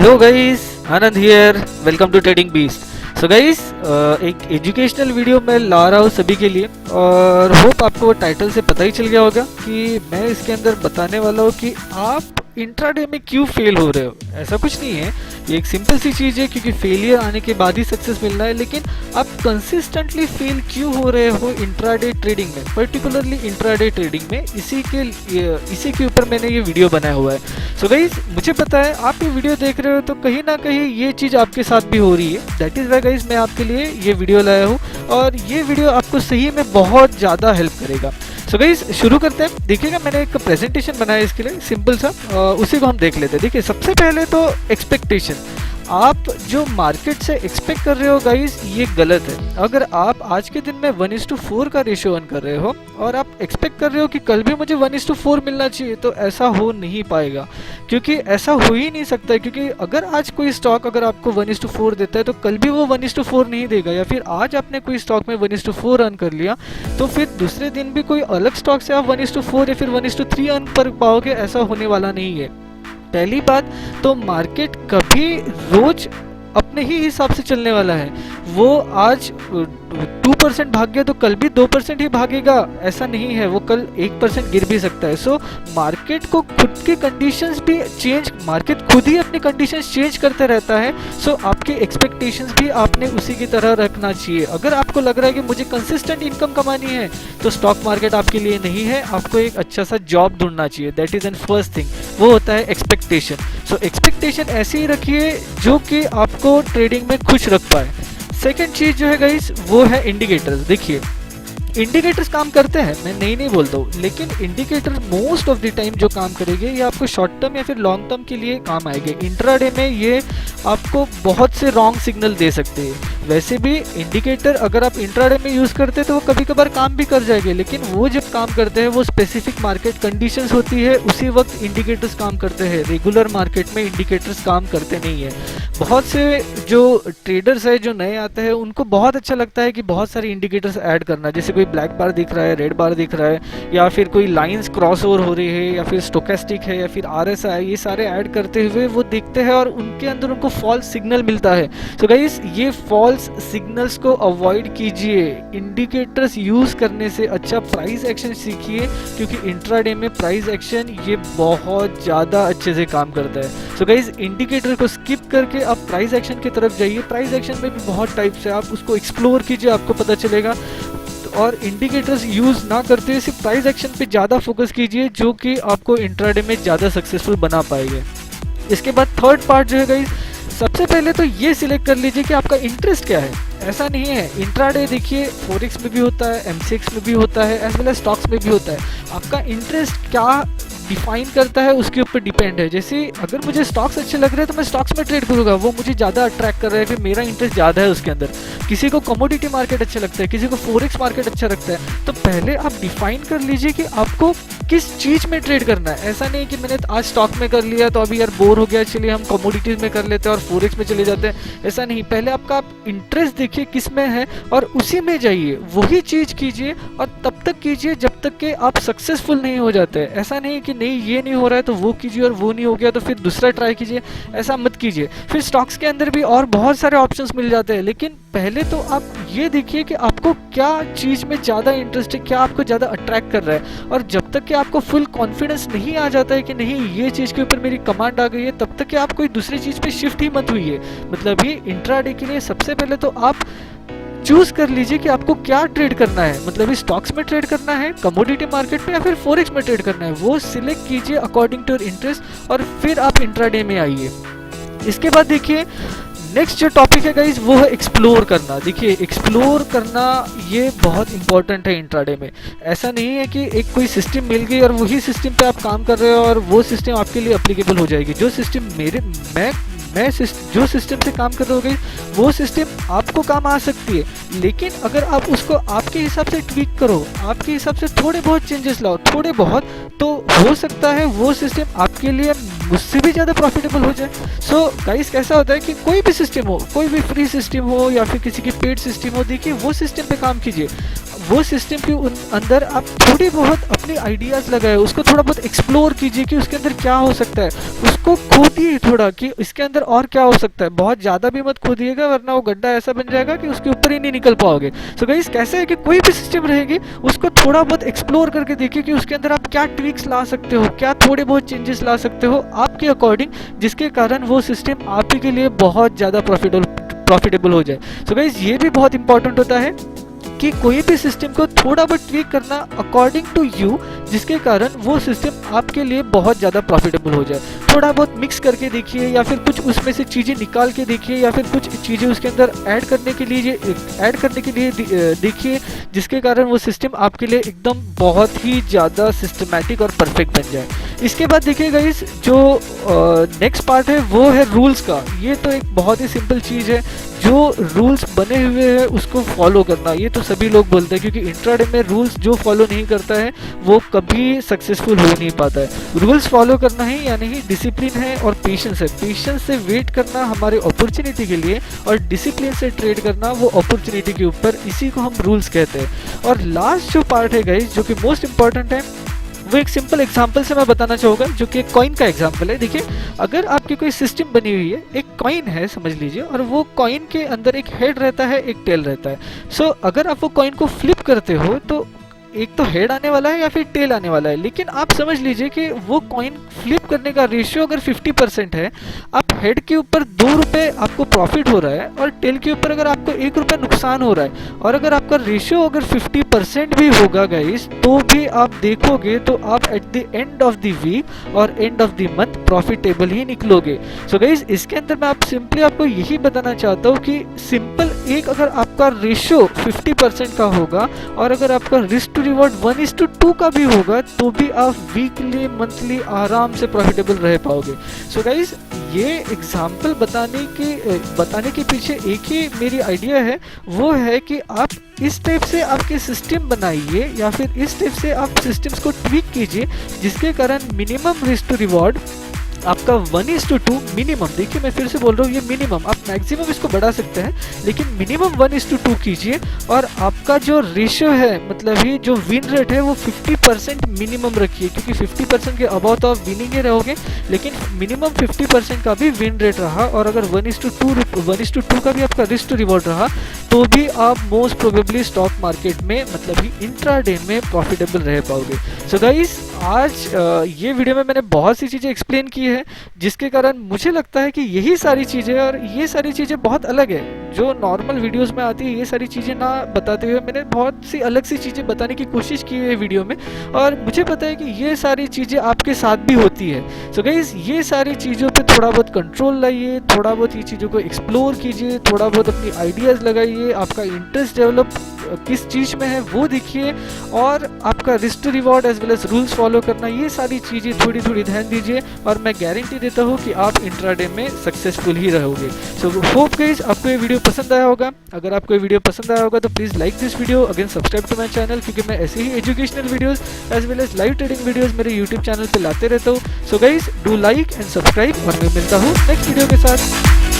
Hello guys, Anand here. Welcome to trading beast. So guys, एक educational video मैं ला रहा हूँ सभी के लिए, और होप आपको टाइटल से पता ही चल गया होगा कि मैं इसके अंदर बताने वाला हूँ कि आप इंट्राडे में क्यों फेल हो रहे हो। ऐसा कुछ नहीं है, ये एक सिंपल सी चीज़ है, क्योंकि फेलियर आने के बाद ही सक्सेस मिलना है। लेकिन आप कंसिस्टेंटली फेल क्यों हो रहे हो इंट्राडे ट्रेडिंग में, पर्टिकुलरली इंट्राडे ट्रेडिंग में, इसी के ऊपर मैंने ये वीडियो बनाया हुआ है। सो गाइस, मुझे पता है आप ये वीडियो देख रहे हो तो कहीं ना कहीं ये चीज़ आपके साथ भी हो रही है। दैट इज़ वाई गाइस मैं आपके लिए ये वीडियो लाया हूँ, और ये वीडियो आपको सही में बहुत ज़्यादा हेल्प करेगा। सो गाइस, शुरू करते हैं। देखिएगा, मैंने एक प्रेजेंटेशन बनाया इसके लिए, सिंपल सा, उसी को हम देख लेते हैं। देखिए, सबसे पहले तो एक्सपेक्टेशन। आप जो मार्केट से एक्सपेक्ट कर रहे हो गाइस, ये गलत है। अगर आप आज के दिन में 1:4 का रेशियो अर्न कर रहे हो और आप एक्सपेक्ट कर रहे हो कि कल भी मुझे 1:4 मिलना चाहिए, तो ऐसा हो नहीं पाएगा, क्योंकि ऐसा हो ही नहीं सकता है। क्योंकि अगर आज कोई स्टॉक अगर आपको 1:4 देता है, तो कल भी वो 1:4 नहीं देगा। या फिर आज आपने कोई स्टॉक में 1:4 अर्न कर लिया, तो फिर दूसरे दिन भी कोई अलग स्टॉक से आप 1:4 या फिर 1:3 अर्न कर पाओगे, ऐसा होने वाला नहीं है। पहली बात तो मार्केट कभी रोज अपने ही हिसाब से चलने वाला है। वो आज 2% भाग गया तो कल भी 2% ही भागेगा, ऐसा नहीं है। वो कल 1% गिर भी सकता है। सो मार्केट को खुद के कंडीशंस भी चेंज, मार्केट खुद ही अपनी कंडीशंस चेंज करते रहता है। सो आपके एक्सपेक्टेशंस भी आपने उसी की तरह रखना चाहिए। अगर आपको लग रहा है कि मुझे कंसिस्टेंट इनकम कमानी है, तो स्टॉक मार्केट आपके लिए नहीं है। आपको एक अच्छा सा जॉब ढूंढना चाहिए। That is an first thing, वो होता है एक्सपेक्टेशन। सो एक्सपेक्टेशन ऐसे ही रखिए जो कि आपको ट्रेडिंग में खुश रख पाए। सेकंड चीज जो है गाइस, वो है इंडिकेटर्स। देखिए, इंडिकेटर्स काम करते हैं, मैं नहीं बोलता हूँ, लेकिन indicator most of the time जो काम करेंगे, ये आपको शॉर्ट टर्म या फिर लॉन्ग टर्म के लिए काम आएंगे। इंट्राडे में ये आपको बहुत से रॉन्ग सिग्नल दे सकते हैं। वैसे भी इंडिकेटर अगर आप इंट्राडे में यूज़ करते हैं तो वो कभी कभार काम भी कर जाएंगे, लेकिन वो जब काम करते हैं वो स्पेसिफिक मार्केट कंडीशंस होती है, उसी वक्त इंडिकेटर्स काम करते हैं। रेगुलर मार्केट में इंडिकेटर्स काम करते नहीं है। बहुत से जो ट्रेडर्स है जो नए आते हैं, उनको बहुत अच्छा लगता है कि बहुत सारे इंडिकेटर्स ऐड करना। जैसे कोई ब्लैक बार दिख रहा है, रेड बार दिख रहा है, या फिर कोई लाइंस क्रॉस ओवर हो रही है, या फिर स्टोकेस्टिक है, या फिर RSI, ये सारे ऐड करते हुए वो देखते हैं और उनके अंदर उनको फॉल्स सिग्नल मिलता है। तो गाइस, ये फॉल्स सिग्नल्स को अवॉइड कीजिए। इंडिकेटर्स यूज़ करने से अच्छा प्राइस एक्शन सीखिए, क्योंकि इंट्राडे में प्राइस एक्शन ये बहुत ज़्यादा अच्छे से काम करता है। सो गाइस, इंडिकेटर को स्किप करके आप प्राइस एक्शन की तरफ जाइए। प्राइस एक्शन में भी बहुत टाइप्स है, आप उसको एक्सप्लोर कीजिए, आपको पता चलेगा। और इंडिकेटर्स यूज़ ना करते हुए सिर्फ प्राइस एक्शन पे ज़्यादा फोकस कीजिए, जो कि आपको इंट्राडे में ज़्यादा सक्सेसफुल बना पाएगा। इसके बाद थर्ड पार्ट जो है गाइस, सबसे पहले तो ये सिलेक्ट कर लीजिए कि आपका इंटरेस्ट क्या है। ऐसा नहीं है, इंट्राडे देखिए फॉरेक्स में भी होता है, MCX में भी होता है, एज वेल एज स्टॉक्स में भी होता है। आपका इंटरेस्ट क्या डिफाइन करता है उसके ऊपर डिपेंड है। जैसे अगर मुझे स्टॉक्स अच्छे लग रहे हैं तो मैं स्टॉक्स में ट्रेड करूंगा, वो मुझे ज़्यादा अट्रैक्ट कर रहा है, फिर मेरा इंटरेस्ट ज़्यादा है उसके अंदर। किसी को कमोडिटी मार्केट अच्छा लगता है, किसी को फॉरेक्स मार्केट अच्छा लगता है। तो पहले आप डिफाइन कर लीजिए कि आपको किस चीज़ में ट्रेड करना है। ऐसा नहीं कि मैंने आज स्टॉक में कर लिया तो अभी यार बोर हो गया, चलिए हम कमोडिटीज़ में कर लेते हैं और फॉरेक्स में चले जाते हैं। ऐसा नहीं, पहले आपका इंटरेस्ट देखिए किस में है और उसी में जाइए, वही चीज़ कीजिए, और तब तक कीजिए जब तक कि आप सक्सेसफुल नहीं हो जाते। ऐसा नहीं कि नहीं ये नहीं हो रहा है तो वो कीजिए, और वो नहीं हो गया तो फिर दूसरा ट्राई कीजिए, ऐसा मत कीजिए। फिर स्टॉक्स के अंदर भी और बहुत सारे ऑप्शंस मिल जाते हैं, लेकिन पहले तो आप ये देखिए कि आपको क्या चीज़ में ज़्यादा इंटरेस्ट है, क्या आपको ज़्यादा अट्रैक्ट कर रहा है। और जब तक कि आपको फुल कॉन्फिडेंस नहीं आ जाता है कि नहीं ये चीज़ के ऊपर मेरी कमांड आ गई है, तब तक कि आप कोई दूसरी चीज़ पे शिफ्ट ही मत हुई है। मतलब ये इंट्राडे के लिए सबसे पहले तो आप चूज कर लीजिए कि आपको क्या ट्रेड करना है। मतलब इस स्टॉक्स में ट्रेड करना है, कमोडिटी मार्केट में, या फिर फॉरेक्स में ट्रेड करना है, वो सिलेक्ट कीजिए अकॉर्डिंग टू योर इंटरेस्ट, और फिर आप इंट्राडे में आइए। इसके बाद देखिए, नेक्स्ट जो टॉपिक है गाइज, वो है एक्सप्लोर करना। देखिए, एक्सप्लोर करना ये बहुत इंपॉर्टेंट है इंट्राडे में। ऐसा नहीं है कि एक कोई सिस्टम मिल गई और वही सिस्टम पे आप काम कर रहे हो और वो सिस्टम आपके लिए अप्लीकेबल हो जाएगी। जो सिस्टम मैं जो सिस्टम से काम कर रहे हो वो सिस्टम आपको काम आ सकती है, लेकिन अगर आप उसको आपके हिसाब से ट्वीक करो, आपके हिसाब से थोड़े बहुत चेंजेस लाओ, थोड़े बहुत, तो हो सकता है वो सिस्टम आपके लिए मुझसे भी ज़्यादा प्रॉफिटेबल हो जाए। सो गाइस, कैसा होता है कि कोई भी सिस्टम हो, कोई भी फ्री सिस्टम हो या फिर किसी की पेड सिस्टम हो, देखिए वो सिस्टम पे काम कीजिए। वो सिस्टम के अंदर आप थोड़ी बहुत अपने आइडियाज़ लगाए, उसको थोड़ा बहुत एक्सप्लोर कीजिए कि उसके अंदर क्या हो सकता है, उसको खोदिए थोड़ा कि इसके अंदर और क्या हो सकता है। बहुत ज़्यादा भी मत खोदिएगा वरना वो गड्ढा ऐसा बन जाएगा कि उसके ऊपर ही नहीं निकल पाओगे। सो गाइस कैसे है कि कोई भी सिस्टम रहेगी उसको थोड़ा बहुत एक्सप्लोर करके देखिए कि उसके अंदर आप क्या ट्विक्स ला सकते हो, क्या थोड़े बहुत चेंजेस ला सकते हो आपके अकॉर्डिंग, जिसके कारण वो सिस्टम आप ही के लिए बहुत ज़्यादा प्रॉफिटेबल हो जाए। सो गाइस ये भी बहुत इंपॉर्टेंट होता है कि कोई भी सिस्टम को थोड़ा बहुत ट्वीक करना अकॉर्डिंग टू यू, जिसके कारण वो सिस्टम आपके लिए बहुत ज़्यादा प्रॉफिटेबल हो जाए। थोड़ा बहुत मिक्स करके देखिए या फिर कुछ उसमें से चीज़ें निकाल के देखिए या फिर कुछ चीज़ें उसके अंदर ऐड करने के लिए देखिए, जिसके कारण वो सिस्टम आपके लिए एकदम बहुत ही ज़्यादा सिस्टमैटिक और परफेक्ट बन जाए। इसके बाद देखिए गाइस जो नेक्स्ट पार्ट है वो है रूल्स का। ये तो एक बहुत ही सिंपल चीज़ है, जो रूल्स बने हुए हैं उसको फॉलो करना। ये तो सभी लोग बोलते हैं क्योंकि इंट्राडे में रूल्स जो फॉलो नहीं करता है वो कभी सक्सेसफुल हो नहीं पाता है। रूल्स फॉलो करना ही यानी ही डिसिप्लिन है और पेशेंस है। पेशेंस से वेट करना हमारे अपॉर्चुनिटी के लिए और डिसिप्लिन से ट्रेड करना वो अपॉर्चुनिटी के ऊपर, इसी को हम रूल्स कहते हैं। और लास्ट जो पार्ट है गाइस जो कि मोस्ट इंपॉर्टेंट है, वो एक सिंपल एग्जांपल से मैं बताना चाहूँगा जो कि कॉइन का एग्जांपल है। देखिए अगर आपकी कोई सिस्टम बनी हुई है, एक कॉइन है समझ लीजिए, और वो कॉइन के अंदर एक हेड रहता है, एक टेल रहता है। सो अगर आप वो कॉइन को फ्लिप करते हो तो एक तो हेड आने वाला है या फिर टेल आने वाला है, लेकिन आप समझ लीजिए कि वो कॉइन फ्लिप करने का रेशियो अगर 50% है, आप हेड के ऊपर 2 रुपये आपको प्रॉफिट हो रहा है और टेल के ऊपर अगर आपको 1 रुपया नुकसान हो रहा है, और अगर आपका रेशियो अगर 50% भी होगा गाइस, तो भी आप देखोगे तो आप at the end of the week और end of the month profitable ही निकलोगे। सो गाइस इसके अंदर मैं सिंपली आपको यही बताना चाहता हूँ कि सिंपल एक अगर आपका रेशियो 50% का होगा और अगर आपका रिस्क टू रिवॉर्ड 1:2 का भी होगा, तो भी आप वीकली मंथली आराम से प्रॉफिटेबल रह पाओगे। सो गाइस ये एग्जाम्पल बताने के पीछे एक ही मेरी आइडिया है, वो है कि आप इस टाइप से आपके सिस्टम बनाइए या फिर इस टाइप से आप सिस्टम्स को ट्वीक कीजिए, जिसके कारण मिनिमम रिस्क टू रिवॉर्ड आपका 1:2 मिनिमम। देखिए मैं फिर से बोल रहा हूँ, ये मिनिमम, आप मैक्सिमम इसको बढ़ा सकते हैं लेकिन मिनिमम 1:2 कीजिए, और आपका जो रेशियो है मतलब ही जो विन रेट है वो 50% मिनिमम रखिए, क्योंकि 50% के अबाउट तो आप विनिंग ही रहोगे, लेकिन मिनिमम 50% का भी विन रेट रहा, और अगर 1:2 का भी आपका रिस्क टू रिवॉर्ड रहा, तो भी आप मोस्ट प्रोबेबली स्टॉक मार्केट में मतलब ही इंट्राडे में प्रॉफिटेबल रह पाओगे। सो गाइस आज ये वीडियो में मैंने बहुत सी चीज़ें एक्सप्लेन की है, जिसके कारण मुझे लगता है कि यही सारी चीज़ें, और ये सारी चीज़ें बहुत अलग है जो नॉर्मल वीडियोस में आती है। ये सारी चीज़ें ना बताते हुए मैंने बहुत सी अलग सी चीज़ें बताने की कोशिश की है वीडियो में, और मुझे पता है कि ये सारी चीज़ें आपके साथ भी होती है। सो गाइस ये सारी चीज़ों पे थोड़ा बहुत कंट्रोल लाइए, थोड़ा बहुत ये चीज़ों को एक्सप्लोर कीजिए, थोड़ा बहुत अपनी आइडियाज़ लगाइए, आपका इंटरेस्ट डेवलप किस चीज़ में है वो देखिए, और आपका risk to reward as well as rules follow करना, ये सारी चीज़ें थोड़ी थोड़ी ध्यान दीजिए, और मैं गारंटी देता हूँ कि आप इंट्राडे में सक्सेसफुल ही रहोगे। सो होप गाइस आपको ये वीडियो पसंद आया होगा। अगर आपको ये वीडियो पसंद आया होगा तो please like this video, again subscribe to my channel, क्योंकि मैं ऐसे ही educational videos as well as live trading videos मेरे यूट्यूब चैनल पे लाते रहता हूँ। So guys do like and subscribe, और मैं मिलता हूँ नेक्स्ट वीडियो के साथ।